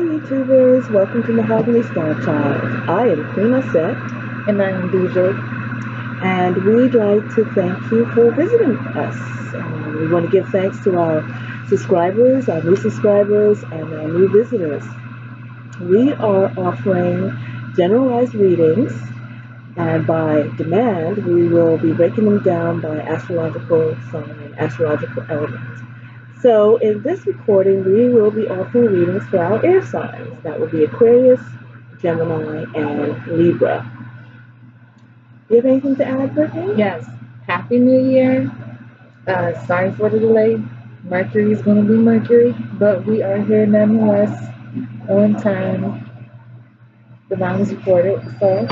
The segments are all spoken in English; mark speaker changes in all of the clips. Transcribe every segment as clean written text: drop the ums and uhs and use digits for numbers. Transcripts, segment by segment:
Speaker 1: YouTubers, welcome to Mahogany Star Child. I am Queen Osset,
Speaker 2: And I'm DJ.
Speaker 1: and we'd like to thank you for visiting us. We want to give thanks to our subscribers, our new subscribers, and our new visitors. We are offering generalized readings, and by demand, we will be breaking them down by astrological sign and astrological element. So in this recording, we will be offering readings for our air signs. That will be Aquarius, Gemini, and Libra. Do you have anything to add, Brittany?
Speaker 2: Yes, Happy New Year. Sorry for the delay. Mercury is going to be Mercury, but we are here nonetheless on time. The line is recorded, so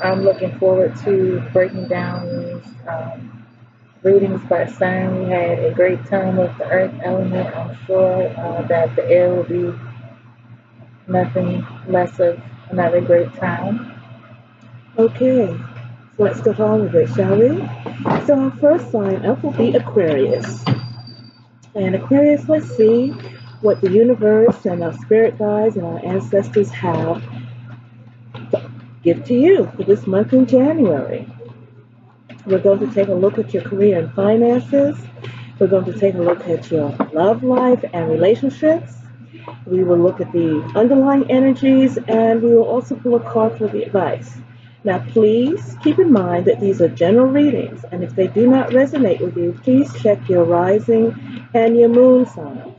Speaker 2: I'm looking forward to breaking down these readings by sign. We had a great time with the earth element. I'm sure that the air will be nothing less of another great time.
Speaker 1: Okay, so let's get on with it, shall we? So our first sign up will be Aquarius. And Aquarius, let's see what the universe and our spirit guides and our ancestors have to give to you for this month in January. We're going to take a look at your career and finances. We're going to take a look at your love life and relationships. We will look at the underlying energies, and we will also pull a card for the advice. Now, please keep in mind that these are general readings, and if they do not resonate with you, please check your rising and your moon signs.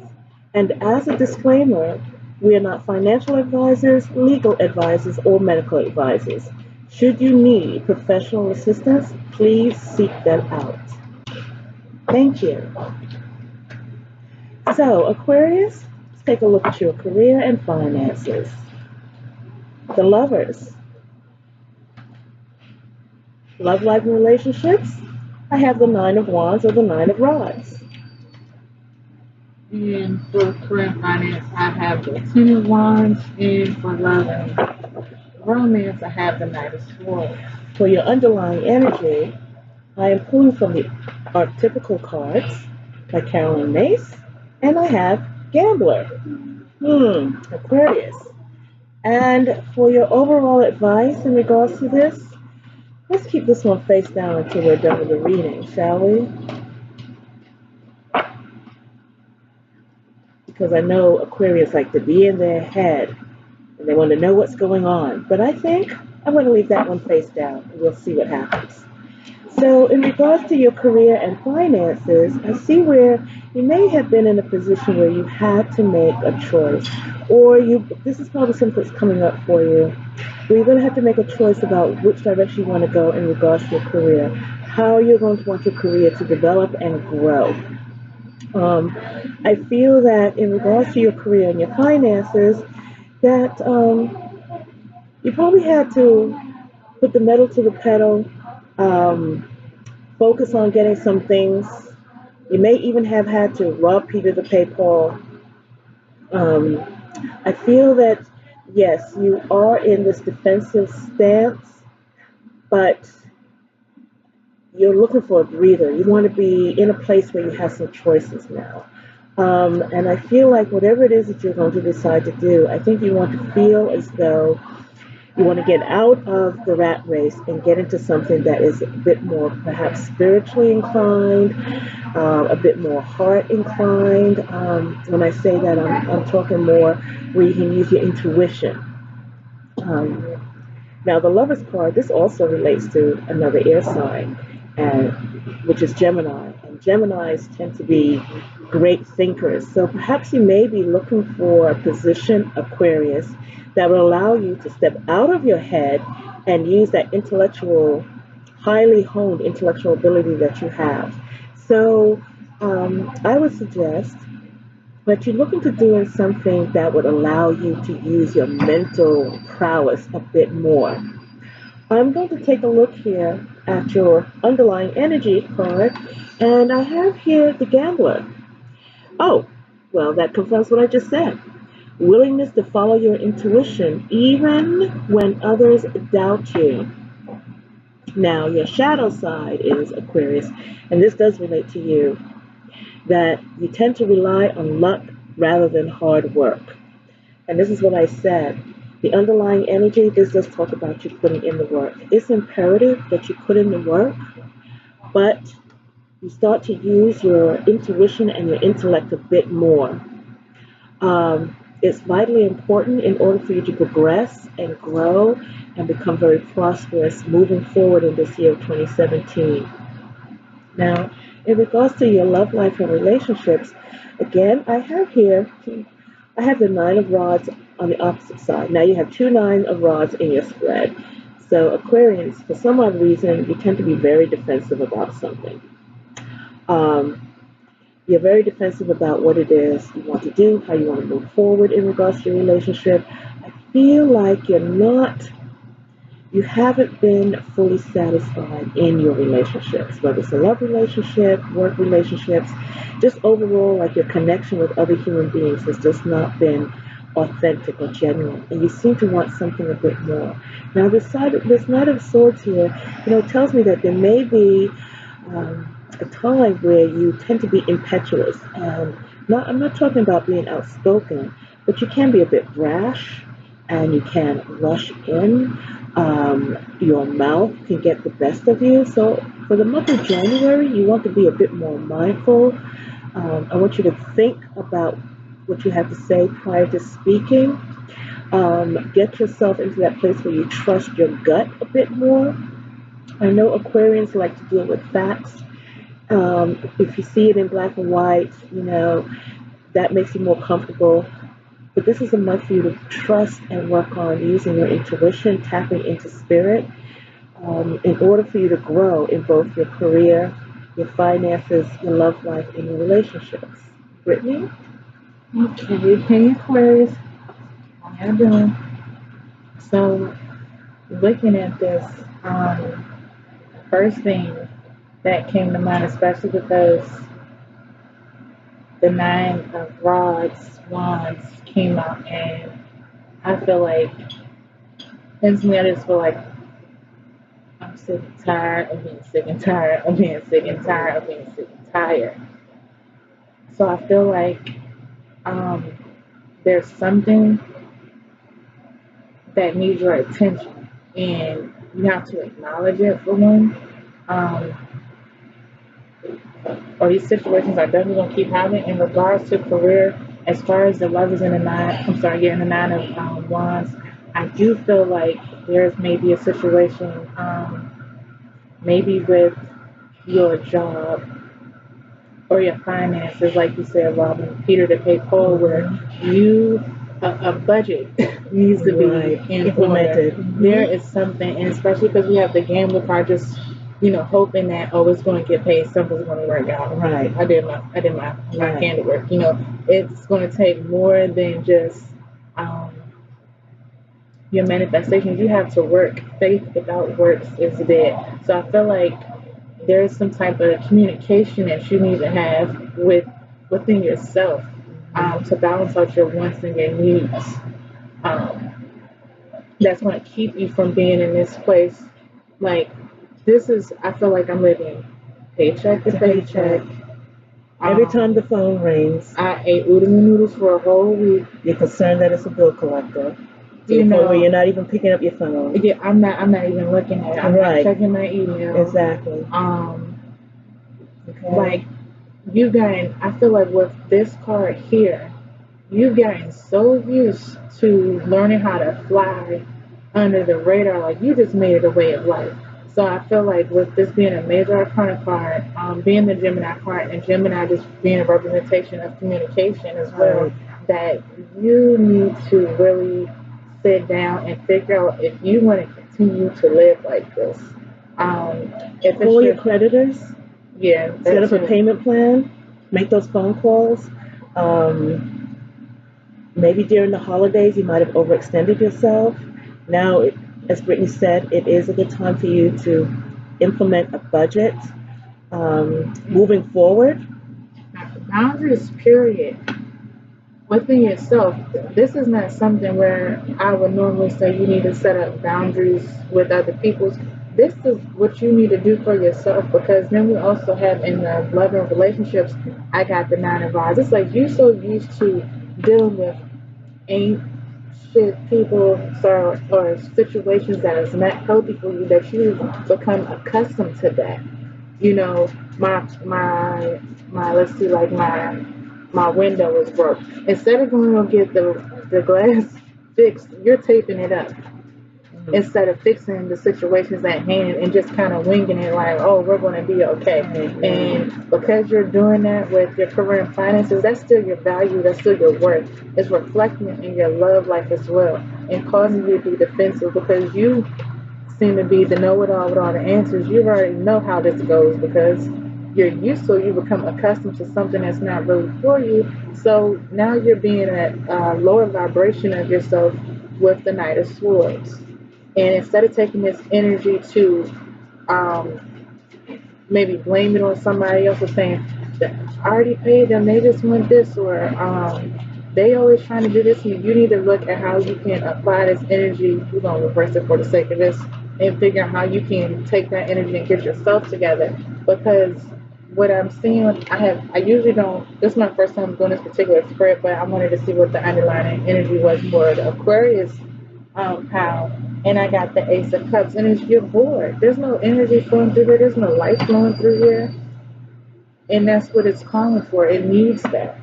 Speaker 1: And as a disclaimer, we are not financial advisors, legal advisors, or medical advisors. Should you need professional assistance, please seek them out. Thank you. So, Aquarius, let's take a look at your career and finances. The Lovers. Love life and relationships. I have the Nine of Wands or the Nine of Rods.
Speaker 2: And for career and finance, I have the Ten of Wands, and for love and romance, I have the Knight of Swords.
Speaker 1: For your underlying energy, I am pulling from the Archetypical cards by Carolyn Mace, and I have Gambler. Aquarius. And for your overall advice in regards to this, let's keep this one face down until we're done with the reading, shall we? Because I know Aquarius like to be in their head and they want to know what's going on. But I think I'm going to leave that one face down and we'll see what happens. So in regards to your career and finances, I see where you may have been in a position where you had to make a choice, or this is probably something that's coming up for you, where you're going to have to make a choice about which direction you want to go in regards to your career, how you're going to want your career to develop and grow. I feel that in regards to your career and your finances, that you probably had to put the metal to the pedal, focus on getting some things. You may even have had to rob Peter to pay Paul. I feel that, yes, you are in this defensive stance, but you're looking for a breather. You want to be in a place where you have some choices now. And I feel like whatever it is that you're going to decide to do, I think you want to feel as though you want to get out of the rat race and get into something that is a bit more perhaps spiritually inclined, a bit more heart inclined. When I say that, I'm talking more where you can use your intuition. Now, the Lover's card, this also relates to another air sign, which is Gemini. And Geminis tend to be great thinkers. So perhaps you may be looking for a position, Aquarius, that will allow you to step out of your head and use that intellectual, highly honed intellectual ability that you have. So I would suggest that you're looking to doing something that would allow you to use your mental prowess a bit more. I'm going to take a look here at your underlying energy card, and I have here the Gambler. Oh, well, that confirms what I just said. Willingness to follow your intuition even when others doubt you. Now, your shadow side is Aquarius, and this does relate to you, that you tend to rely on luck rather than hard work. And this is what I said. The underlying energy, this does talk about you putting in the work. It's imperative that you put in the work, but you start to use your intuition and your intellect a bit more. It's vitally important in order for you to progress and grow and become very prosperous moving forward in this year of 2017. Now, in regards to your love life and relationships, again, I have here, I have the Nine of Rods on the opposite side. Now you have two Nine of Rods in your spread. So Aquarians, for some odd reason, you tend to be very defensive about something. Um, you're very defensive about what it is you want to do, how you want to move forward in regards to your relationship. I feel like you haven't been fully satisfied in your relationships, whether it's a love relationship, work relationships, just overall, like your connection with other human beings has just not been authentic or genuine, and you seem to want something a bit more. Now, this Knight of Swords here, tells me that there may be a time where you tend to be impetuous, and I'm not talking about being outspoken, but you can be a bit brash, and you can rush in. Your mouth can get the best of you. So for the month of January, you want to be a bit more mindful. I want you to think about what you have to say prior to speaking. Get yourself into that place where you trust your gut a bit more. I know Aquarians like to deal with facts. If you see it in black and white, that makes you more comfortable. But this is a month for you to trust and work on using your intuition, tapping into spirit, in order for you to grow in both your career, your finances, your love life, and your relationships. Brittany?
Speaker 2: Okay, hey Aquarius, how you doing? So, looking at this, first thing that came to mind, especially because the Nine of Wands came out, and I feel like instantly I just feel like I'm sick and tired of being sick and tired of being sick and tired of being sick and tired. So I feel like um, there's something that needs your attention, and you have to acknowledge it for one. Um, or these situations are definitely going to keep happening in regards to career. As far as the lovers in the in the Nine of Wands, I do feel like there's maybe a situation, maybe with your job or your finances, like you said, Robin, Peter to pay Paul, where a budget needs to be implemented. There is something, and especially because we have the gambler card, just hoping that it's going to get paid, something's going to work out.
Speaker 1: Right.
Speaker 2: I did my
Speaker 1: Right.
Speaker 2: handiwork. It's going to take more than just your manifestations. You have to work. Faith without works is dead. So I feel like there's some type of communication that you need to have within yourself, to balance out your wants and your needs. That's going to keep you from being in this place. Like, I feel like I'm living paycheck to paycheck.
Speaker 1: Every time the phone rings,
Speaker 2: I ate oodles and noodles for a whole week.
Speaker 1: you're concerned that it's a bill collector. To the point where you're not even picking up your phone.
Speaker 2: Yeah, I'm not even looking at it. I'm not checking my email.
Speaker 1: Exactly.
Speaker 2: Okay. Like, I feel like with this card here, you've gotten so used to learning how to fly under the radar, like you just made it a way of life. So I feel like with this being a major arcana card, being the Gemini card, and Gemini just being a representation of communication as well, that you need to really sit down and figure out if you want to continue to live like this.
Speaker 1: Call your creditors.
Speaker 2: Yeah.
Speaker 1: Set up a payment plan. Make those phone calls. Maybe during the holidays you might have overextended yourself. Now, as Brittany said, it is a good time for you to implement a budget moving forward.
Speaker 2: Boundaries, period. Within yourself, this is not something where I would normally say you need to set up boundaries with other people. This is what you need to do for yourself, because then we also have in the love and relationships, I got the Nine of Wands. It's like you're so used to dealing with
Speaker 1: people or situations that is not healthy for you, that you become accustomed to that. You know, my let's see, like my window is broke. Instead of going to get the glass fixed, you're taping it up instead of fixing the situations at hand and just kind of winging it like, oh, we're going to be okay. And because you're doing that with your career and finances, that's still your value, that's still your worth. It's reflecting in your love life as well and causing you to be defensive because you seem to be the know-it-all with all the answers. You already know how this goes because you're used to it. You become accustomed to something that's not really for you. So now you're being at a lower vibration of yourself with the Knight of Swords. And instead of taking this energy to um, maybe blame it on somebody else or saying, I already paid them, they just want this, or they always trying to do this, and you need to look at how you can apply this energy. We're going to reverse it for the sake of this and figure out how you can take that energy and get yourself together. Because what I'm seeing, I usually don't, this is my first time doing this particular spread, but I wanted to see what the underlying energy was for the Aquarius pile. And I got the Ace of Cups, and it's you're bored. There's no energy flowing through here. There's no life flowing through here. And that's what it's calling for. It needs that.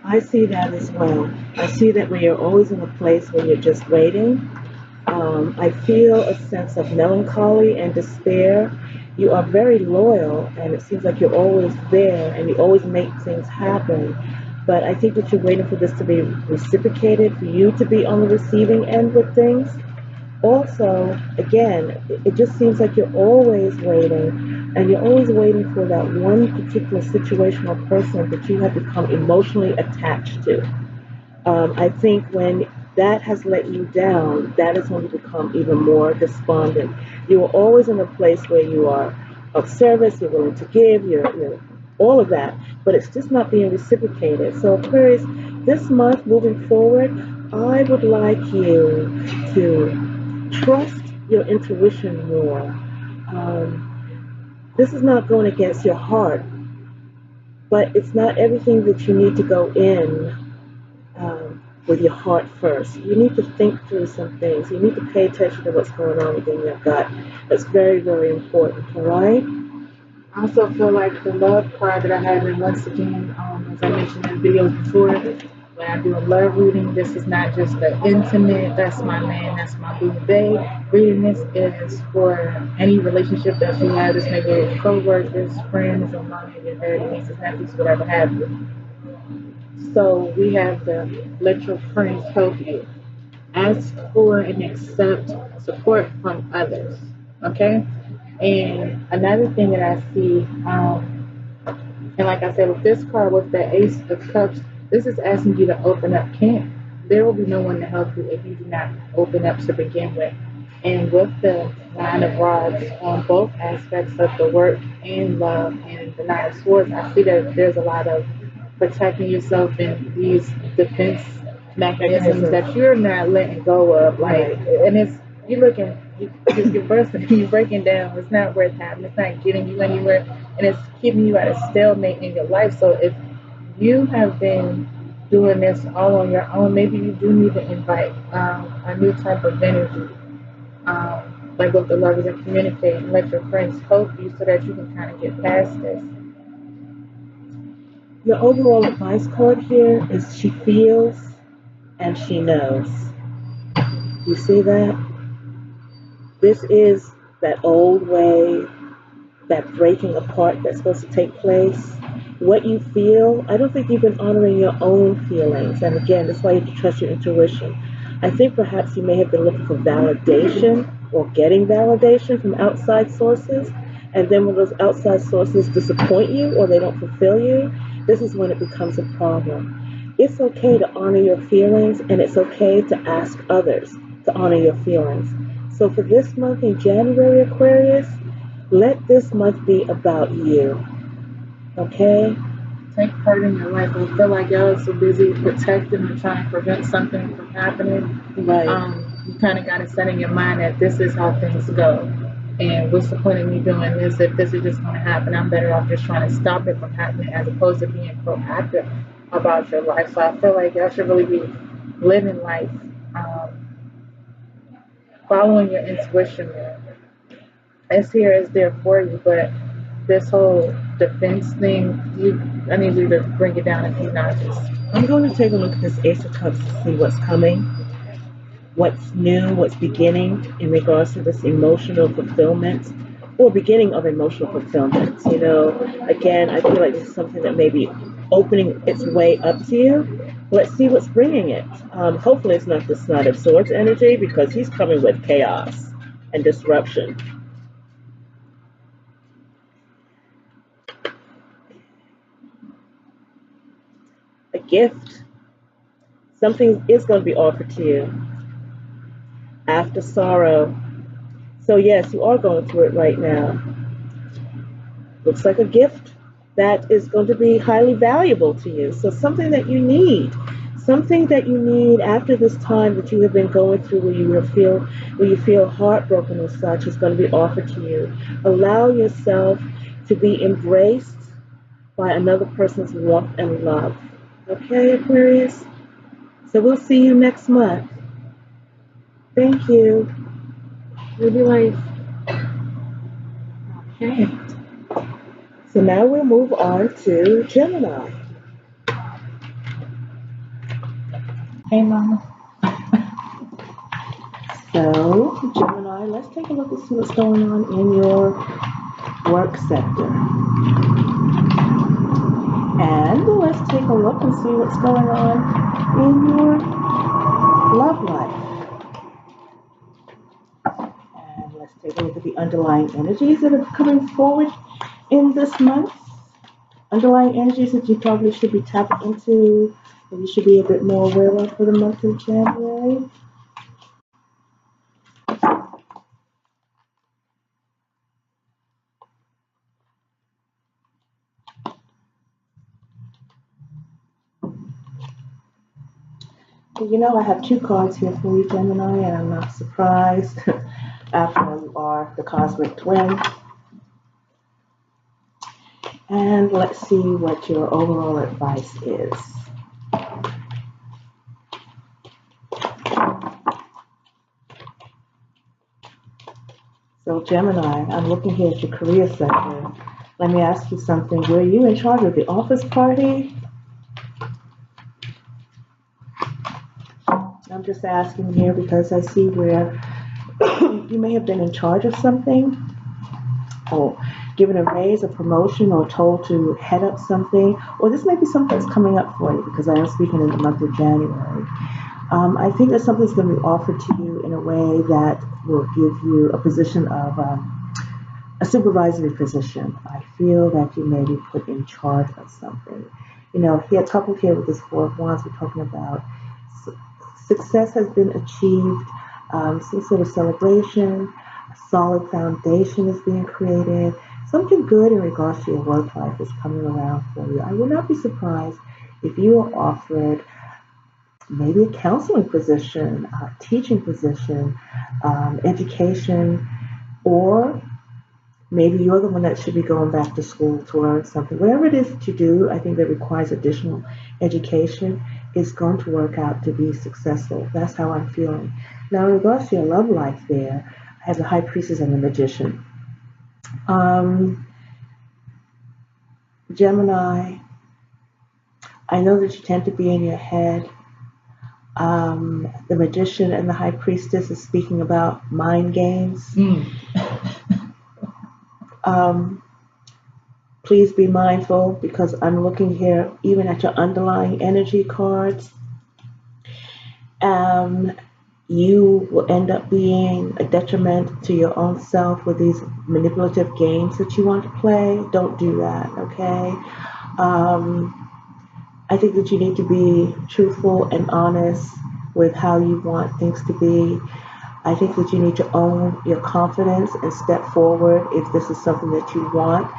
Speaker 2: I see that as well. I see that when you're always in a place where you're just waiting, I feel a sense of melancholy and despair. You are very loyal, and it seems like you're always there, and you always make things happen. But I think that you're waiting for this to be reciprocated, for you to be on the receiving end with things. Also, again, it just seems like you're always waiting, and you're always waiting for that one particular situation or person that you have become emotionally attached to. I think when that has let you down, that is when you become even more despondent. You are always in a place where you are of service, you're willing to give, you're all of that, but it's just not being reciprocated. So Aquarius, this month moving forward, I would like you to trust your intuition more. This is not going against your heart, but it's not everything that you need to go in with your heart first. You need to think through some things. You need to pay attention to what's going on within your gut. That's very, very important, all right?
Speaker 1: I also feel like the love card that I have, and once again, as I mentioned in videos before, when I do a love reading, this is not just the intimate, that's my man, that's my boo babe. Reading this is for any relationship that you have. This may be with co-workers, friends, or mom, your dad, nieces, nephews, whatever have you. So we have the let your friends help you. Ask for and accept support from others. Okay? And another thing that I see, and like I said, with this card, with the Ace of Cups, this is asking you to open up camp. There will be no one to help you if you do not open up to begin with. And with the Nine of Rods on both aspects of the work and love and the Nine of Swords, I see that there's a lot of protecting yourself in these defense mechanisms that you're not letting go of. Like, and it's, you're looking, you're bursting, you're breaking down. It's not worth having. It's not getting you anywhere, and it's keeping you at a stalemate in your life. So if you have been doing this all on your own, maybe you do need to invite a new type of energy, like with the lovers, and communicate and let your friends help you so that you can kind of get past this.
Speaker 2: Your overall advice card here is she feels and she knows. You see that? This is that old way, that breaking apart that's supposed to take place. What you feel, I don't think you've been honoring your own feelings. And again, that's why you have to trust your intuition. I think perhaps you may have been looking for validation or getting validation from outside sources. And then when those outside sources disappoint you or they don't fulfill you, this is when it becomes a problem. It's okay to honor your feelings, and it's okay to ask others to honor your feelings. So for this month in January, Aquarius, let this month be about you. Okay?
Speaker 1: Take part in your life. I feel like y'all are so busy protecting and trying to prevent something from happening.
Speaker 2: Right.
Speaker 1: You kind of got to set in your mind that this is how things go. And what's the point of me doing this if this is just going to happen? I'm better off just trying to stop it from happening as opposed to being proactive about your life. So I feel like y'all should really be
Speaker 2: living life, following your intuition. It's here, it's there for you, but this whole defense thing, I need you to bring it down a few notches.
Speaker 1: I'm going to take a look at this Ace of Cups to see what's coming, what's new, what's beginning in regards to this emotional fulfillment or beginning of emotional fulfillment. You know, again, I feel like this is something that may be opening its way up to you. Let's see what's bringing it. Hopefully, it's not the Knight of Swords energy because he's coming with chaos and disruption. A gift. Something is going to be offered to you after sorrow. So yes, you are going through it right now. Looks like a gift that is going to be highly valuable to you. So something that you need. Something that you need after this time that you have been going through where you feel heartbroken or such is going to be offered to you. Allow yourself to be embraced by another person's warmth and love. Okay, Aquarius? So we'll see you next month. Thank you.
Speaker 2: Live your life.
Speaker 1: Okay. So now we'll move on to Gemini.
Speaker 2: Hey, Mama.
Speaker 1: So, Gemini, let's take a look and see what's going on in your work sector. And let's take a look and see what's going on in your love life. And let's take a look at the underlying energies that are coming forward in this month. Underlying energies that you probably should be tapping into, and you should be a bit more aware of for the month of January. You know, I have two cards here for you, Gemini, and I'm not surprised. After all, you are the cosmic twin. And let's see what your overall advice is. So, Gemini, I'm looking here at your career sector. Let me ask you something. Were you in charge of the office party? I'm just asking here because I see where you may have been in charge of something, or given a raise, a promotion, or told to head up something, or this may be something that's coming up for you because I am speaking in the month of January. I think that something's going to be offered to you in a way that will give you a position of a supervisory position. I feel that you may be put in charge of something. You know, here, coupled here with this Four of Wands, we're talking about success has been achieved, some sort of celebration, a solid foundation is being created, something good in regards to your work life is coming around for you. I would not be surprised if you are offered maybe a counseling position, a teaching position, education, or maybe you're the one that should be going back to school to learn something. Whatever it is that you do, I think that requires additional education is going to work out to be successful. That's how I'm feeling. Now, in regards to your love life there, I have the High Priestess and the Magician. Gemini, I know that you tend to be in your head. The Magician and the High Priestess is speaking about mind games. Please be mindful because I'm looking here even at your underlying energy cards. You will end up being a detriment to your own self with these manipulative games that you want to play. Don't do that, okay? I think that you need to be truthful and honest with how you want things to be. I think that you need to own your confidence and step forward if this is something that you want.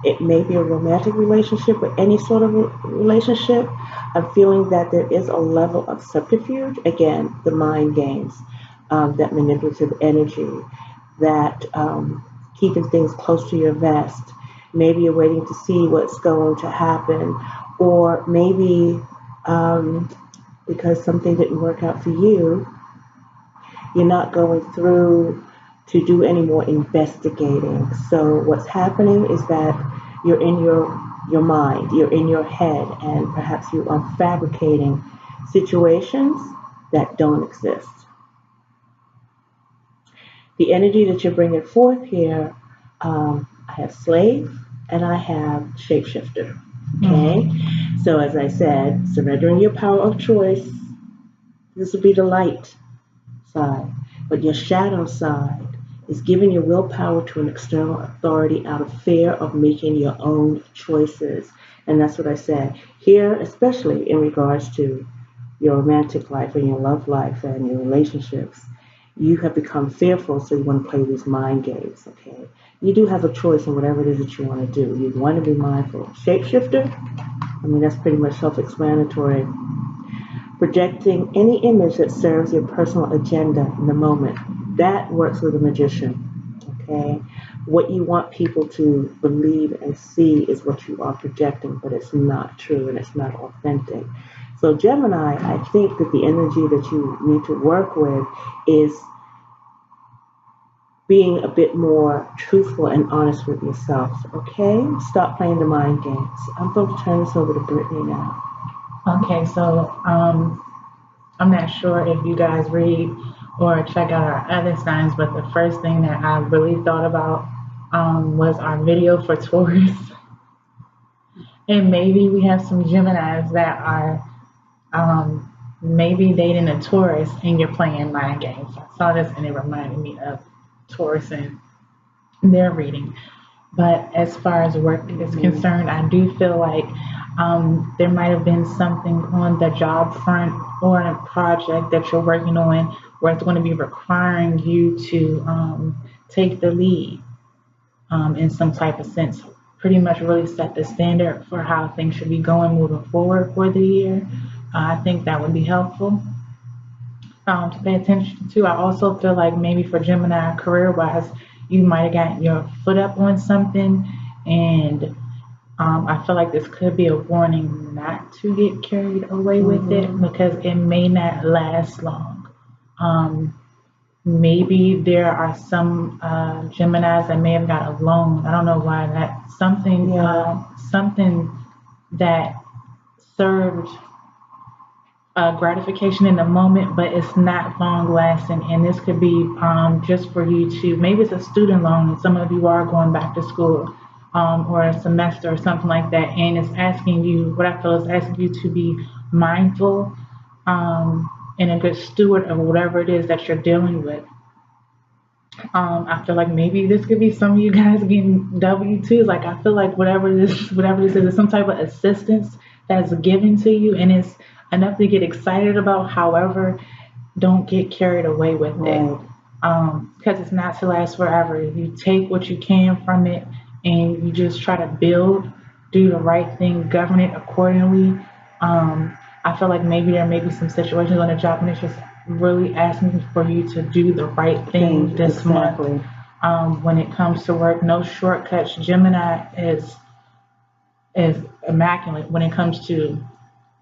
Speaker 1: It may be a romantic relationship or any sort of relationship. I'm feeling that there is a level of subterfuge. Again, the mind games, that manipulative energy, that keeping things close to your vest. Maybe you're waiting to see what's going to happen, or maybe because something didn't work out for you, you're not going through to do any more investigating. So what's happening is that you're in your mind, you're in your head, and perhaps you are fabricating situations that don't exist. The energy that you're bringing forth here, I have slave and I have shapeshifter. Okay, so as I said, surrendering your power of choice. This will be the light side, but your shadow side is giving your willpower to an external authority out of fear of making your own choices. And that's what I said here, especially in regards to your romantic life and your love life and your relationships. You have become fearful, so you want to play these mind games. Okay, you do have a choice in whatever it is that you want to do. You want to be mindful. Shapeshifter, I mean, that's pretty much self-explanatory. Projecting any image that serves your personal agenda in the moment. That works with a magician. Okay, what you want people to believe and see is what you are projecting, but it's not true and it's not authentic. So Gemini, I think that the energy that you need to work with is being a bit more truthful and honest with yourself. Okay, stop playing the mind games. I'm going to turn this over to Brittany now.
Speaker 2: Okay, so I'm not sure if you guys read or check out our other signs, but the first thing that I really thought about was our video for Taurus. And maybe we have some Geminis that are maybe dating a Taurus and you're playing mind games. I saw this and it reminded me of Taurus and their reading. But as far as work is concerned, I do feel like there might have been something on the job front or a project that you're working on where it's going to be requiring you to take the lead in some type of sense. Pretty much really set the standard for how things should be going moving forward for the year. I think that would be helpful to pay attention to. I also feel like maybe for Gemini, career-wise, you might have gotten your foot up on something, and I feel like this could be a warning not to get carried away with it because it may not last long. Maybe there are some Geminis that may have got a loan. I don't know why that something that served gratification in the moment, but it's not long lasting. And this could be just for you to, maybe it's a student loan and some of you are going back to school or a semester or something like that. And it's asking you, what I feel is asking you to be mindful and a good steward of whatever it is that you're dealing with. I feel like maybe this could be some of you guys getting W-2s. Like I feel like whatever this is some type of assistance that's given to you, and it's enough to get excited about. However, don't get carried away with it because it's not to last forever. You take what you can from it and you just try to build, do the right thing, govern it accordingly. I feel like maybe there may be some situations on the job and it's just really asking for you to do the right thing this month. When it comes to work, no shortcuts. Gemini is immaculate when it comes to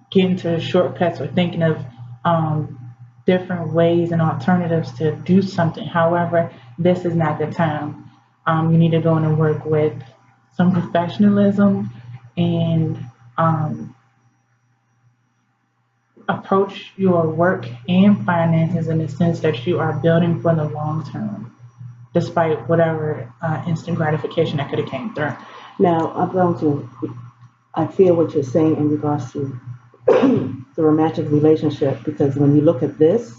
Speaker 2: getting to shortcuts or thinking of different ways and alternatives to do something. However, this is not the time. You need to go in and work with some professionalism and approach your work and finances in the sense that you are building for the long term, despite whatever instant gratification that could have came through.
Speaker 1: Now, I feel what you're saying in regards to the romantic relationship, because when you look at this,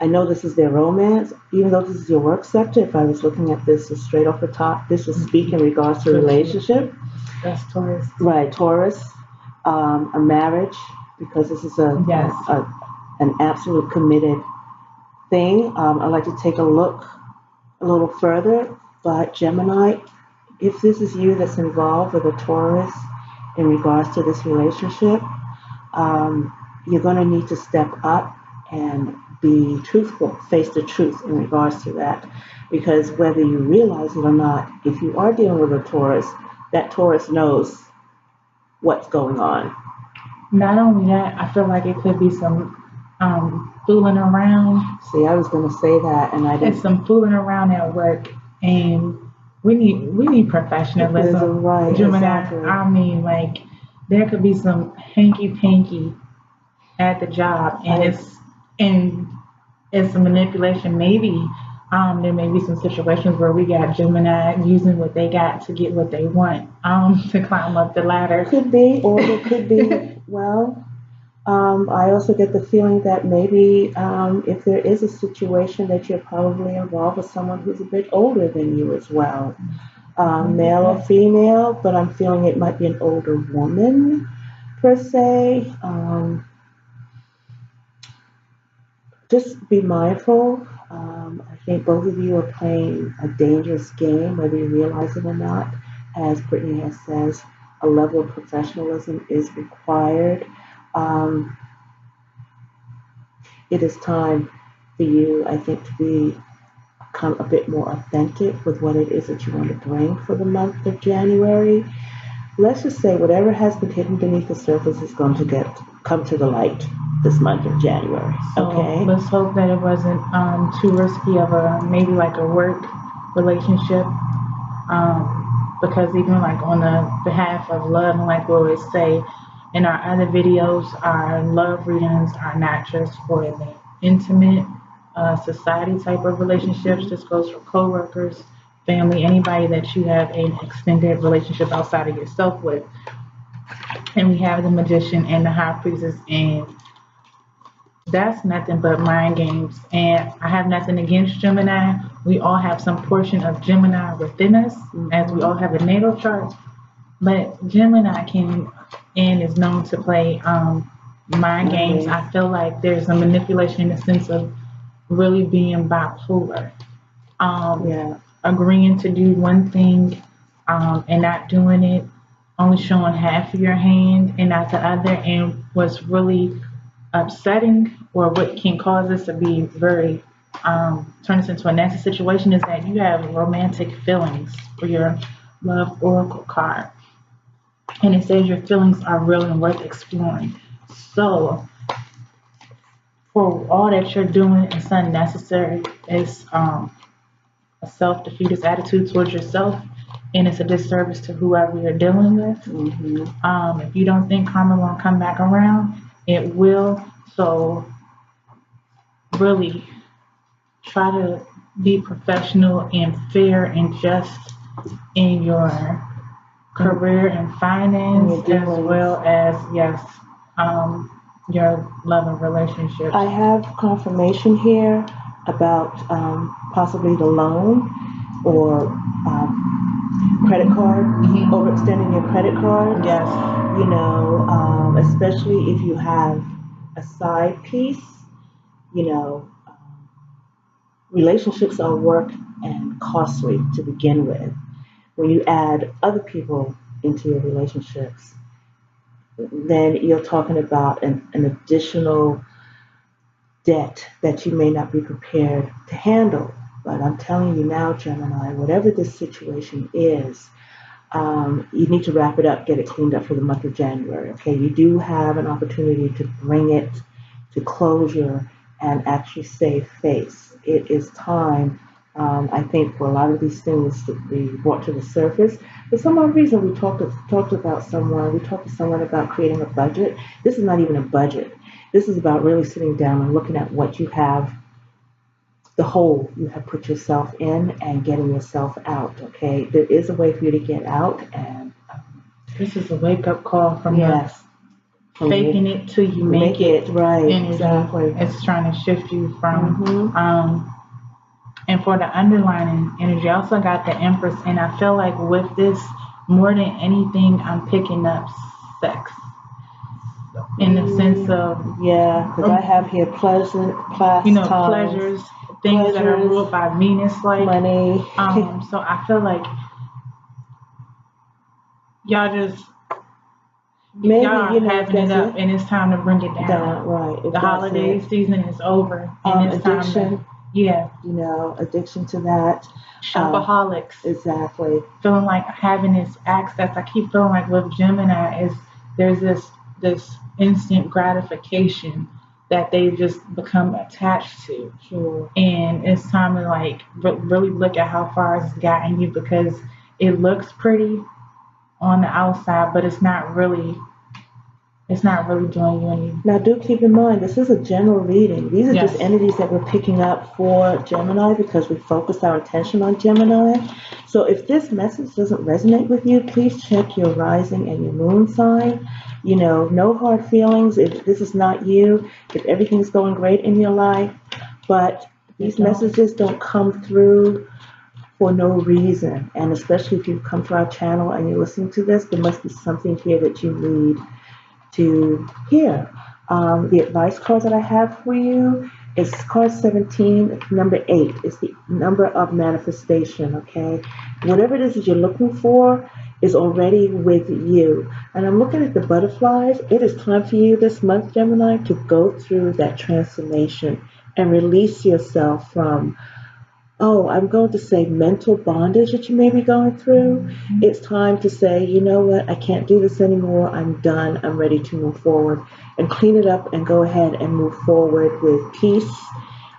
Speaker 1: I know this is their romance, even though this is your work sector. If I was looking at this straight off the top, this would speak in regards to relationship.
Speaker 2: That's Taurus.
Speaker 1: Right, Taurus, a marriage, because this is an absolute committed thing. I'd like to take a look a little further, but Gemini, if this is you that's involved with a Taurus in regards to this relationship, you're going to need to step up and be truthful, face the truth in regards to that. Because whether you realize it or not, if you are dealing with a Taurus, that Taurus knows what's going on.
Speaker 2: Not only that, I feel like it could be some fooling around.
Speaker 1: See, I was going to say that, and I
Speaker 2: It's
Speaker 1: didn't.
Speaker 2: some fooling around at work, and we need professionalism,
Speaker 1: Right,
Speaker 2: Gemini.
Speaker 1: exactly.
Speaker 2: I mean, like there could be some hanky panky at the job, and
Speaker 1: I,
Speaker 2: it's a manipulation. Maybe there may be some situations where we got Gemini using what they got to get what they want to climb up the ladder.
Speaker 1: could be, or there could be, well, I also get the feeling that maybe if there is a situation that you're probably involved with someone who's a bit older than you as well, male or female, but I'm feeling it might be an older woman per se. Just be mindful. I think both of you are playing a dangerous game, whether you realize it or not. As Brittany has says, a level of professionalism is required. Um, it is time for you, I think, to become a bit more authentic with what it is that you want to bring for the month of January. Let's just say whatever has been hidden beneath the surface is going to get come to the light this month of January.
Speaker 2: So
Speaker 1: Okay.
Speaker 2: let's hope that it wasn't too risky of a maybe like a work relationship. Because even like on the behalf of love, and like we always say in our other videos, our love readings are not just for the intimate society type of relationships. This goes for coworkers, family, anybody that you have an extended relationship outside of yourself with. And we have the magician and the high priestess, and that's nothing but mind games. And I have nothing against Gemini. We all have some portion of Gemini within us, as we all have a natal chart. But Gemini can and is known to play mind games. I feel like there's a manipulation in the sense of really being bipolar.
Speaker 1: Yeah.
Speaker 2: Agreeing to do one thing and not doing it, only showing half of your hand and not the other. And what's really upsetting, or what can cause this to be very turn this into a nasty situation, is that you have romantic feelings for your love oracle card, and it says your feelings are real and worth exploring. So for all that you're doing, it's unnecessary. It's a self-defeatist attitude towards yourself, and it's a disservice to whoever you're dealing with. If you don't think karma won't come back around, it will. So really try to be professional and fair and just in your career and finance, as well as yes, your love and relationship.
Speaker 1: I have confirmation here about possibly the loan or credit card, overextending your credit card.
Speaker 2: Yes.
Speaker 1: You know, especially if you have a side piece, you know, relationships are work and costly to begin with. When you add other people into your relationships, then you're talking about an additional debt that you may not be prepared to handle. But I'm telling you now, Gemini, whatever this situation is, you need to wrap it up, get it cleaned up for the month of January. Okay, you do have an opportunity to bring it to closure and actually save face. It is time, I think, for a lot of these things to be brought to the surface. For some odd reason, we talked about someone. We talked to someone about creating a budget. This is not even a budget. This is about really sitting down and looking at what you have, the hole you have put yourself in, and getting yourself out. Okay, there is a way for you to get out, and
Speaker 2: this is a wake up call from
Speaker 1: yes,
Speaker 2: faking it till you make it.
Speaker 1: Right,
Speaker 2: energy.
Speaker 1: exactly.
Speaker 2: It's trying to shift you from and for the underlining energy, I also got the Empress, and I feel like with this, more than anything, I'm picking up sex in the sense of
Speaker 1: because I have here pleasant,
Speaker 2: pleasures, things that are ruled by Venus, like
Speaker 1: money.
Speaker 2: So I feel like y'all just
Speaker 1: Maybe,
Speaker 2: y'all having it up, and it's time to bring it down.
Speaker 1: Right.
Speaker 2: The holiday season is over, and it's
Speaker 1: addiction.
Speaker 2: Time to, yeah.
Speaker 1: Addiction to that.
Speaker 2: Shopaholics.
Speaker 1: Exactly.
Speaker 2: Feeling like having this access. I keep feeling like with Gemini is there's this
Speaker 3: instant gratification that they just become attached to.
Speaker 1: Sure.
Speaker 3: And it's time to like really look at how far it's gotten you, because it looks pretty on the outside, but it's not really doing you any.
Speaker 1: Now, do keep in mind, this is a general reading. These are just
Speaker 3: Yes.
Speaker 1: entities that we're picking up for Gemini because we focus our attention on Gemini. So if this message doesn't resonate with you, please check your rising and your moon sign. You know, no hard feelings if this is not you, if everything's going great in your life. But these messages don't come through for no reason. And especially if you've come to our channel and you're listening to this, there must be something here that you need to hear. The advice card that I have for you is card 17, number 8. It's the number of manifestation, okay? Whatever it is that you're looking for is already with you. And I'm looking at the butterflies. It is time for you this month, Gemini, to go through that transformation and release yourself from, oh, I'm going to say mental bondage that you may be going through. It's time to say, you know what, I can't do this anymore. I'm done. I'm ready to move forward and clean it up and go ahead and move forward with peace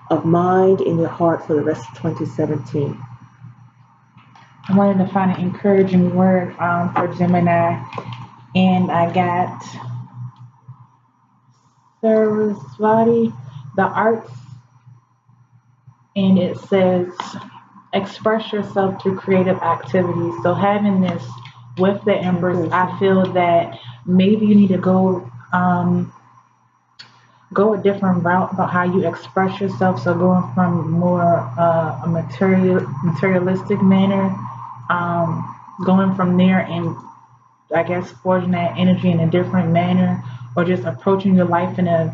Speaker 1: of mind in your heart for the rest of 2017.
Speaker 3: I wanted to find an encouraging word for Gemini, and I got Sarasvati, the arts, and it says express yourself through creative activities. So having this with the Empress, I feel that maybe you need to go a different route about how you express yourself. So going from more a materialistic manner, going from there and I guess forging that energy in a different manner, or just approaching your life in a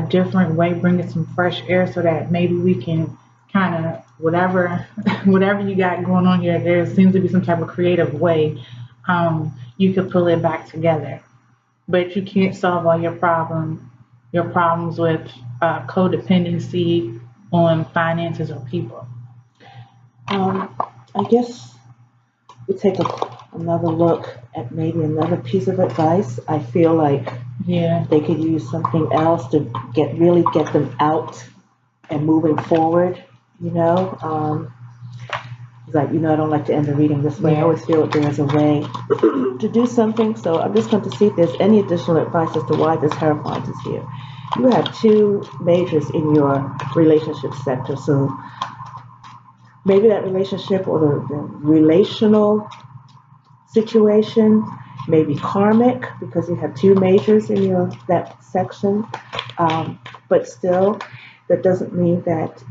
Speaker 3: different way, bringing some fresh air so that maybe we can kind of whatever whatever you got going on here, there seems to be some type of creative way you could pull it back together. But you can't solve all your problems with codependency on finances or people.
Speaker 1: I guess we take another look at maybe another piece of advice. I feel like
Speaker 3: Yeah.
Speaker 1: they could use something else to really get them out and moving forward. You know, it's like, I don't like to end the reading this way. I
Speaker 3: Yeah.
Speaker 1: always feel that there's a way to do something. So I'm just going to see if there's any additional advice as to why this Hierophant is here. You have two majors in your relationship sector. So maybe that relationship or the relational situation may be karmic because you have two majors in that section. But still, that doesn't mean that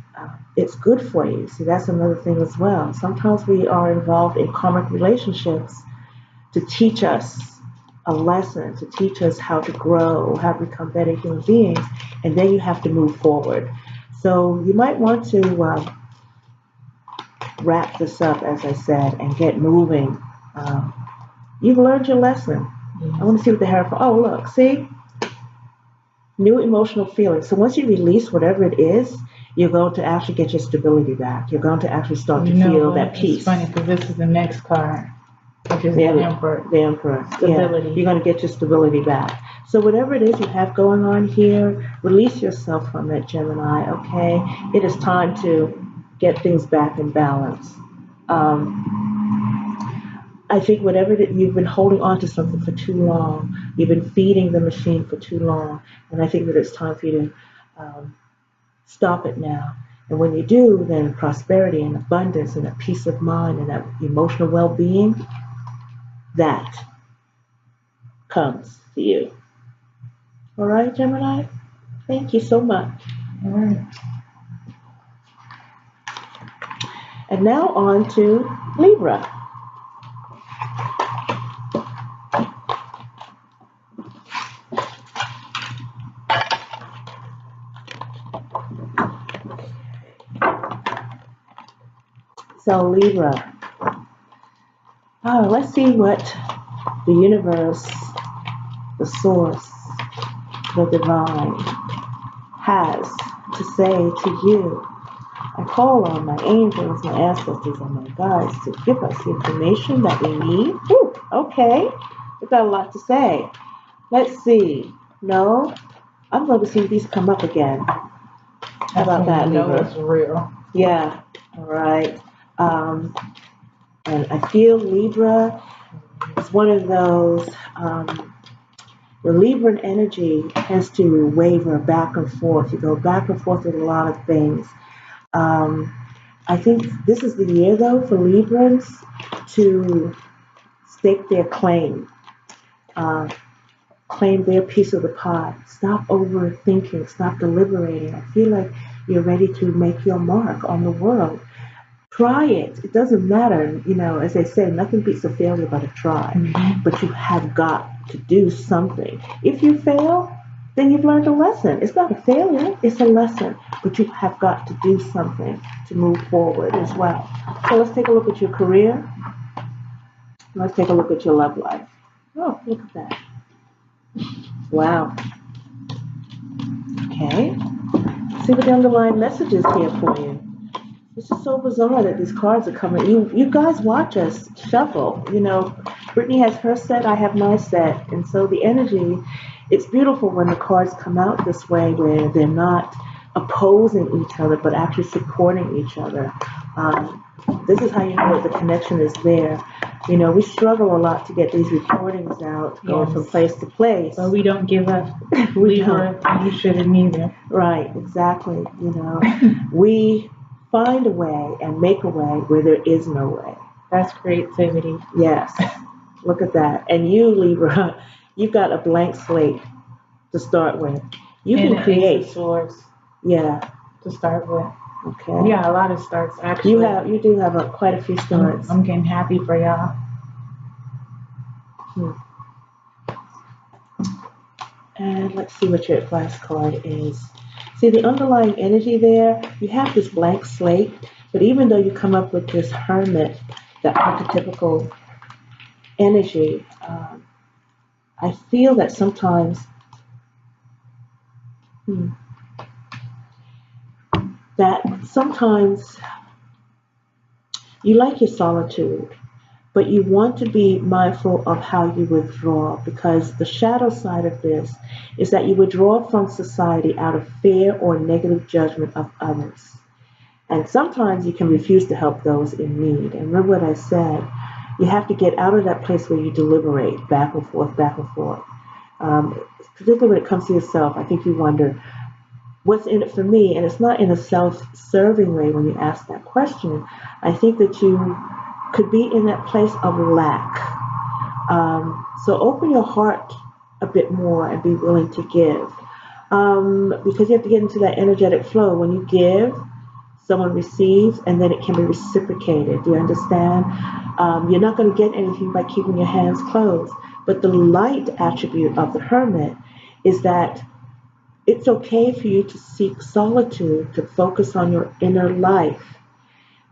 Speaker 1: it's good for you. See, that's another thing as well. Sometimes we are involved in karmic relationships to teach us a lesson, to teach us how to grow, how to become better human beings, and then you have to move forward. So you might want to wrap this up, as I said, and get moving. You've learned your lesson. I want to see what the Hierophant. Oh, look, see? New emotional feelings. So once you release whatever it is, you're going to actually get your stability back. You're going to actually start to feel that peace.
Speaker 3: It's funny because this is the next card, which is the Emperor.
Speaker 1: The Emperor.
Speaker 3: Stability.
Speaker 1: Yeah, you're going to get your stability back. So whatever it is you have going on here, release yourself from it, Gemini, okay? It is time to get things back in balance. I think whatever that you've been holding on to something for too long, you've been feeding the machine for too long, and I think that it's time for you to stop it now. And when you do, then prosperity and abundance and a peace of mind and that emotional well-being, that comes to you. All right, Gemini? Thank you so much.
Speaker 3: All right.
Speaker 1: And now on to Libra. So Libra, let's see what the universe, the source, the divine has to say to you. I call on my angels, my ancestors, and my guides to give us the information that we need. Whew, okay, we've got a lot to say. Let's see. No? I'm going to see these come up again. How
Speaker 3: That's
Speaker 1: about
Speaker 3: when
Speaker 1: that,
Speaker 3: you know
Speaker 1: Libra?
Speaker 3: it's real.
Speaker 1: Yeah. All right. And I feel Libra is one of those. The Libran energy tends to waver back and forth. You go back and forth with a lot of things. Um, I think this is the year, though, for Librans to stake their claim, uh, claim their piece of the pie. Stop overthinking, stop deliberating. I feel like you're ready to make your mark on the world. Try it. It doesn't matter. You know, as they say, nothing beats a failure but a try.
Speaker 3: Mm-hmm.
Speaker 1: But you have got to do something. If you fail, then you've learned a lesson. It's not a failure, it's a lesson. But you have got to do something to move forward as well. So let's take a look at your career. Let's take a look at your love life. Oh, look at that. Wow. Okay. See what the underlying message is here for you. It's just so bizarre that these cards are coming. You guys watch us shuffle. You know, Brittany has her set, I have my set. And so the energy, it's beautiful when the cards come out this way where they're not opposing each other, but actually supporting each other. This is how you know that the connection is there. You know, we struggle a lot to get these recordings out, going from place to place.
Speaker 3: But we don't give up.
Speaker 1: We
Speaker 3: Libra, you shouldn't either.
Speaker 1: Right, exactly. You know, we find a way and make a way where there is no way.
Speaker 3: That's creativity.
Speaker 1: Yes, look at that. And you, Libra, you've got a blank slate to start with. You
Speaker 3: And
Speaker 1: can
Speaker 3: an
Speaker 1: create.
Speaker 3: Ace of Swords
Speaker 1: Yeah.
Speaker 3: to start with.
Speaker 1: Okay.
Speaker 3: Yeah, a lot of starts actually.
Speaker 1: You do have quite a few starts.
Speaker 3: I'm getting happy for y'all.
Speaker 1: And let's see what your advice card is. See the underlying energy there? You have this blank slate, but even though you come up with this hermit, the archetypical energy, I feel that sometimes you like your solitude, but you want to be mindful of how you withdraw, because the shadow side of this is that you withdraw from society out of fear or negative judgment of others. And sometimes you can refuse to help those in need. And remember what I said, you have to get out of that place where you deliberate back and forth, back and forth. Particularly when it comes to yourself, I think you wonder, what's in it for me? And it's not in a self-serving way when you ask that question. I think that you could be in that place of lack. So open your heart a bit more and be willing to give. Because you have to get into that energetic flow. When you give, someone receives, and then it can be reciprocated. Do you understand? You're not going to get anything by keeping your hands closed. But the light attribute of the hermit is that it's okay for you to seek solitude, to focus on your inner life.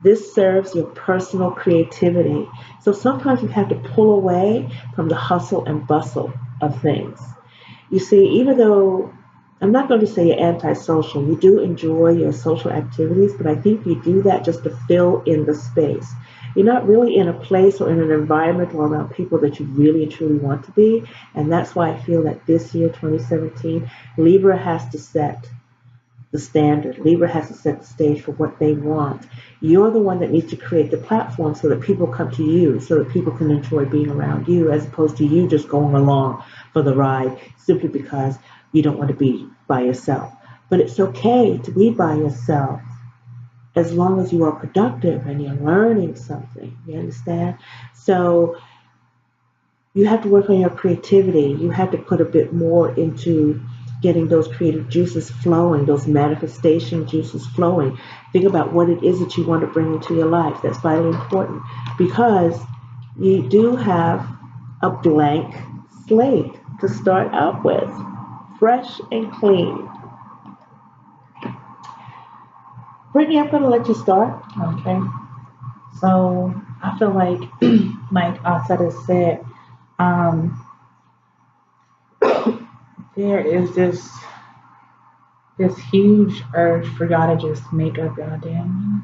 Speaker 1: This serves your personal creativity. So sometimes you have to pull away from the hustle and bustle of things. You see, even though I'm not going to say you're antisocial, you do enjoy your social activities, but I think you do that just to fill in the space. You're not really in a place or in an environment or around people that you really and truly want to be. And that's why I feel that this year, 2017, Libra has to set the standard. Libra has to set the stage for what they want. You're the one that needs to create the platform so that people come to you, so that people can enjoy being around you, as opposed to you just going along for the ride simply because you don't want to be by yourself. But it's okay to be by yourself as long as you are productive and you're learning something. You understand? So you have to work on your creativity. You have to put a bit more into getting those creative juices flowing, those manifestation juices flowing. Think about what it is that you want to bring into your life. That's vitally important, because you do have a blank slate to start out with, fresh and clean. Brittany, I'm going to let you start.
Speaker 3: Okay. So I feel like Asada said, there is this huge urge for y'all to just make up y'all damn mind.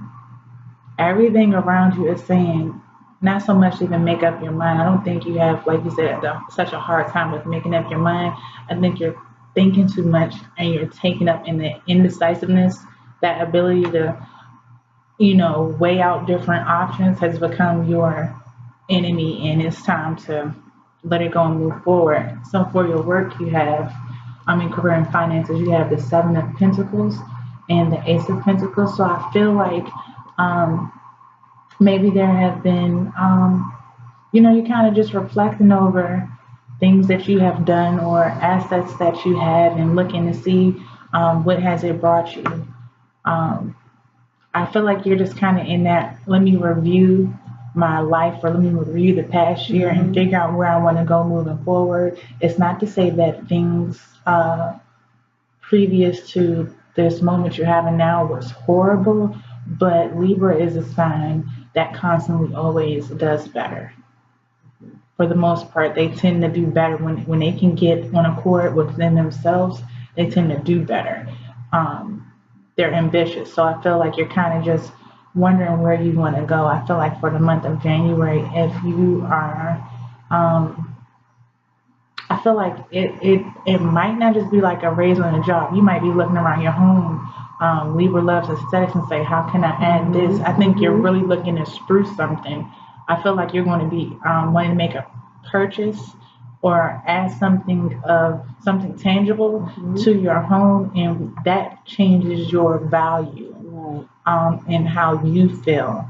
Speaker 3: Everything around you is saying, not so much even make up your mind. I don't think you have, like you said, such a hard time with making up your mind. I think you're thinking too much and you're taken up in the indecisiveness, that ability to, weigh out different options has become your enemy, and it's time to let it go and move forward. So for your work, you have, in career and finances, you have the Seven of Pentacles and the Ace of Pentacles. So I feel like um, maybe there have been, you're kind of just reflecting over things that you have done or assets that you have and looking to see what has it brought you. Um, I feel like you're just kind of in that, let me review my life or let me review the past year and figure out where I want to go moving forward. It's not to say that things previous to this moment you're having now was horrible, but Libra is a sign that constantly always does better. For the most part, they tend to do better when they can get on accord within themselves. They tend to do better. They're ambitious, so I feel like you're kind of just wondering where you want to go. I feel like for the month of January, if you are, I feel like it might not just be like a raise on a job. You might be looking around your home. Libra loves aesthetics and say, how can I add this? I think you're really looking to spruce something. I feel like you're going to be wanting to make a purchase or add something tangible to your home, and that changes your value and how you feel,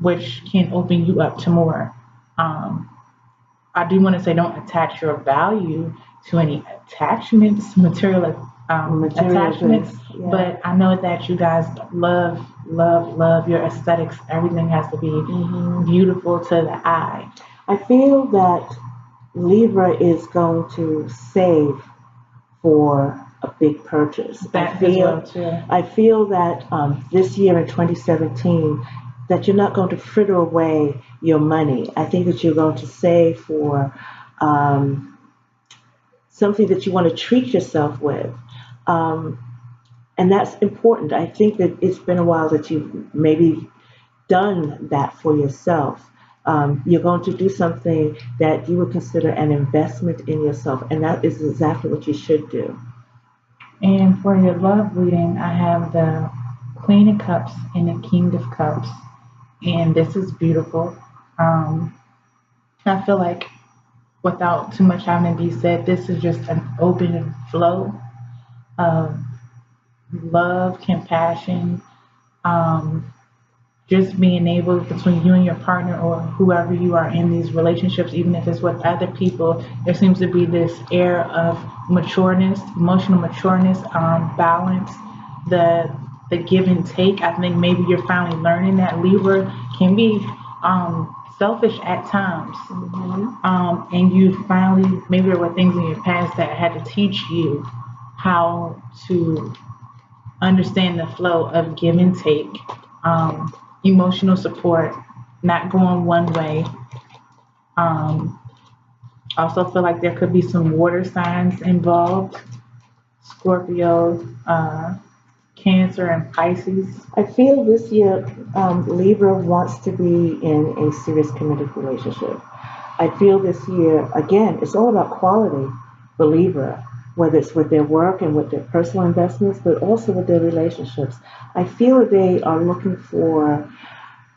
Speaker 3: which can open you up to more. I do want to say don't attach your value to any attachments, material attachments, but I know that you guys love your aesthetics. Everything has to be beautiful to the eye.
Speaker 1: I feel that Libra is going to save for a big purchase. I feel that this year in 2017, that you're not going to fritter away your money. I think that you're going to save for something that you want to treat yourself with. And that's important. I think that it's been a while that you've maybe done that for yourself. You're going to do something that you would consider an investment in yourself, and that is exactly what you should do.
Speaker 3: And for your love reading, I have the Queen of Cups and the King of Cups, and this is beautiful. I feel like without too much having to be said, this is just an open flow of love, compassion, just being able between you and your partner or whoever you are in these relationships, even if it's with other people, there seems to be this air of matureness, emotional matureness, balance, the give and take. I think maybe you're finally learning that Libra can be selfish at times, and you finally, maybe there were things in your past that had to teach you how to understand the flow of give and take. Emotional support, not going one way. Also feel like there could be some water signs involved. Scorpio, Cancer, and Pisces.
Speaker 1: I feel this year Libra wants to be in a serious committed relationship. I feel this year, again, it's all about quality for Libra, whether it's with their work and with their personal investments, but also with their relationships. I feel that they are looking for,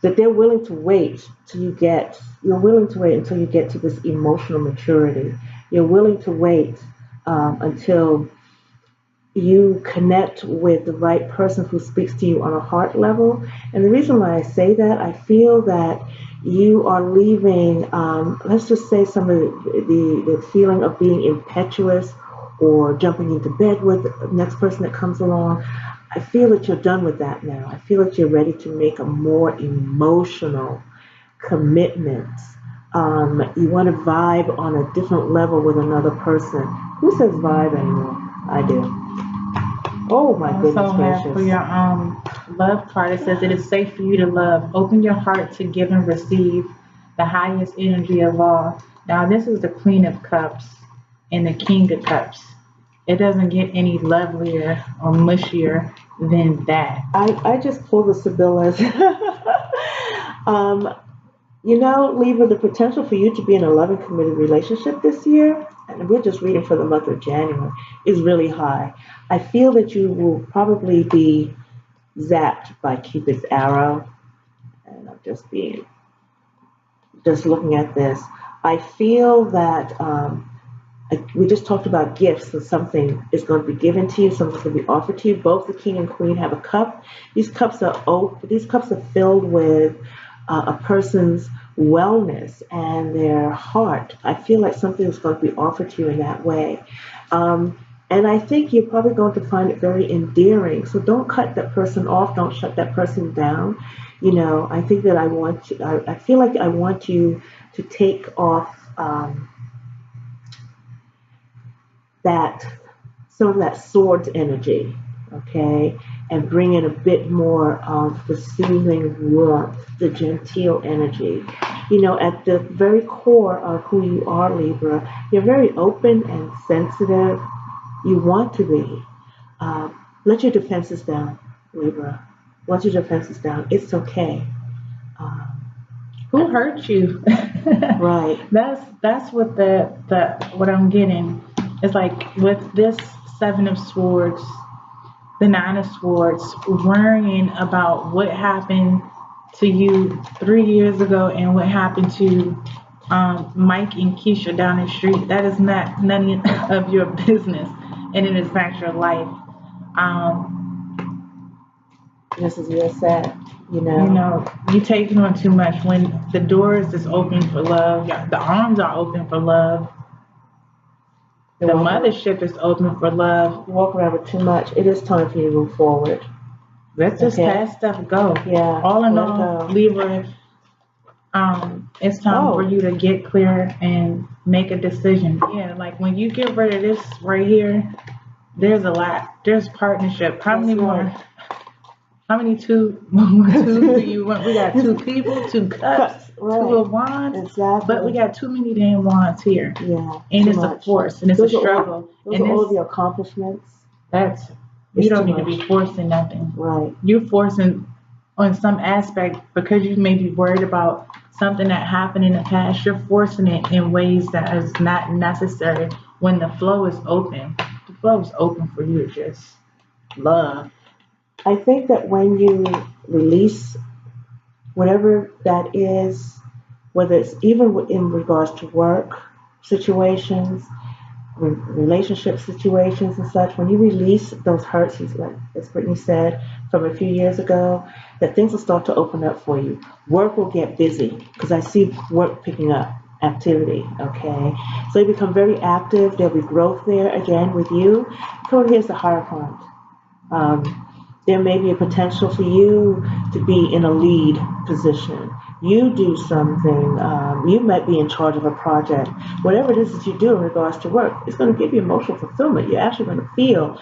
Speaker 1: that they're willing to wait till you're willing to wait until you get to this emotional maturity. You're willing to wait until you connect with the right person who speaks to you on a heart level. And the reason why I say that, I feel that you are leaving, let's just say some of the feeling of being impetuous or jumping into bed with the next person that comes along. I feel that you're done with that now. I feel that you're ready to make a more emotional commitment. You want to vibe on a different level with another person. Who says vibe anymore? I do. Oh my goodness gracious.
Speaker 3: For your love card, it says it is safe for you to love. Open your heart to give and receive the highest energy of all. Now this is the Queen of Cups and the King of Cups. It doesn't get any lovelier or mushier than that.
Speaker 1: I just pulled the Sibyllas. Libra, the potential for you to be in a loving, committed relationship this year, and we're just reading for the month of January, is really high. I feel that you will probably be zapped by Cupid's arrow, and I'm just looking at this. I feel that we just talked about gifts, so something is going to be given to you, something's going to be offered to you. Both the king and queen have a cup. These cups are open. These cups are filled with a person's wellness and their heart. I feel like something is going to be offered to you in that way. And I think you're probably going to find it very endearing. So don't cut that person off. Don't shut that person down. You know, I think that I feel like I want you to take off that some of that swords energy, okay, and bring in a bit more of the soothing warmth, the genteel energy. You know, at the very core of who you are, Libra, you're very open and sensitive. You want to be. Let your defenses down, Libra. Let your defenses down. It's okay.
Speaker 3: Who hurt you?
Speaker 1: Right.
Speaker 3: That's what what I'm getting. It's like with this Seven of Swords, the Nine of Swords, worrying about what happened to you 3 years ago and what happened to Mike and Keisha down the street. That is not none of your business, and it is not your life.
Speaker 1: This is real sad. You
Speaker 3: know, you taking on too much when the doors is open for love. The arms are open for love. The mothership is open for love.
Speaker 1: You walk around with too much. It is time for you to move forward.
Speaker 3: Let's just pass stuff go.
Speaker 1: Yeah.
Speaker 3: All in all, Libra, it's time for you to get clear and make a decision. Yeah, like when you get rid of this right here, there's a lot. There's partnership. How many more? How many two do you want? We got two people, two cups, two of wands.
Speaker 1: Exactly.
Speaker 3: But we got too many damn wands here.
Speaker 1: Yeah.
Speaker 3: And it's a force, and it's a struggle.
Speaker 1: Those are all of your accomplishments.
Speaker 3: You don't need to be forcing nothing.
Speaker 1: Right.
Speaker 3: You're forcing on some aspect because you may be worried about something that happened in the past. You're forcing it in ways that is not necessary when the flow is open. The flow is open for you to just love.
Speaker 1: I think that when you release whatever that is, whether it's even in regards to work situations, relationship situations and such, when you release those hurts, like as Brittany said, from a few years ago, that things will start to open up for you. Work will get busy because I see work picking up activity, okay? So you become very active. There'll be growth there again with you. Here's the Hierophant. There may be a potential for you to be in a lead position. You do something, you might be in charge of a project. Whatever it is that you do in regards to work, it's going to give you emotional fulfillment. You're actually going to feel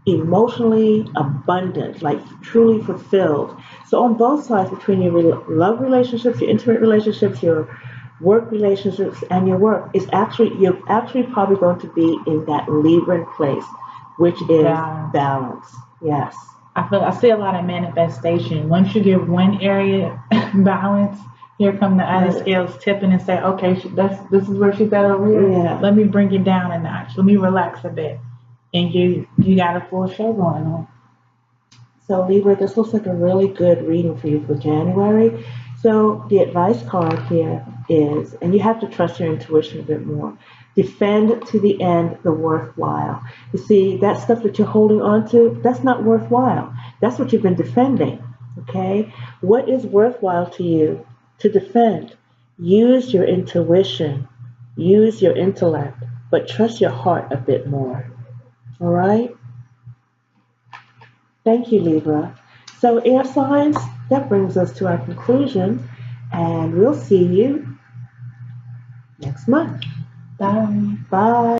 Speaker 1: emotionally abundant, like truly fulfilled. So on both sides, between your love relationships, your intimate relationships, your work relationships, and your work, you're actually probably going to be in that Libran place, which is balance. Yes.
Speaker 3: I see a lot of manifestation. Once you get one area balance, here come the other scales tipping and say, okay, this is where she's at over here.
Speaker 1: Yeah.
Speaker 3: Let me bring it down a notch. Let me relax a bit. And you got a full show going on.
Speaker 1: So Libra, this looks like a really good reading for you for January. So the advice card here is, and you have to trust your intuition a bit more, defend to the end the worthwhile. You see, that stuff that you're holding on to, that's not worthwhile. That's what you've been defending, okay? What is worthwhile to you to defend? Use your intuition, use your intellect, but trust your heart a bit more, all right? Thank you, Libra. So air signs, that brings us to our conclusion, and we'll see you next month.
Speaker 3: Bye.
Speaker 1: Bye.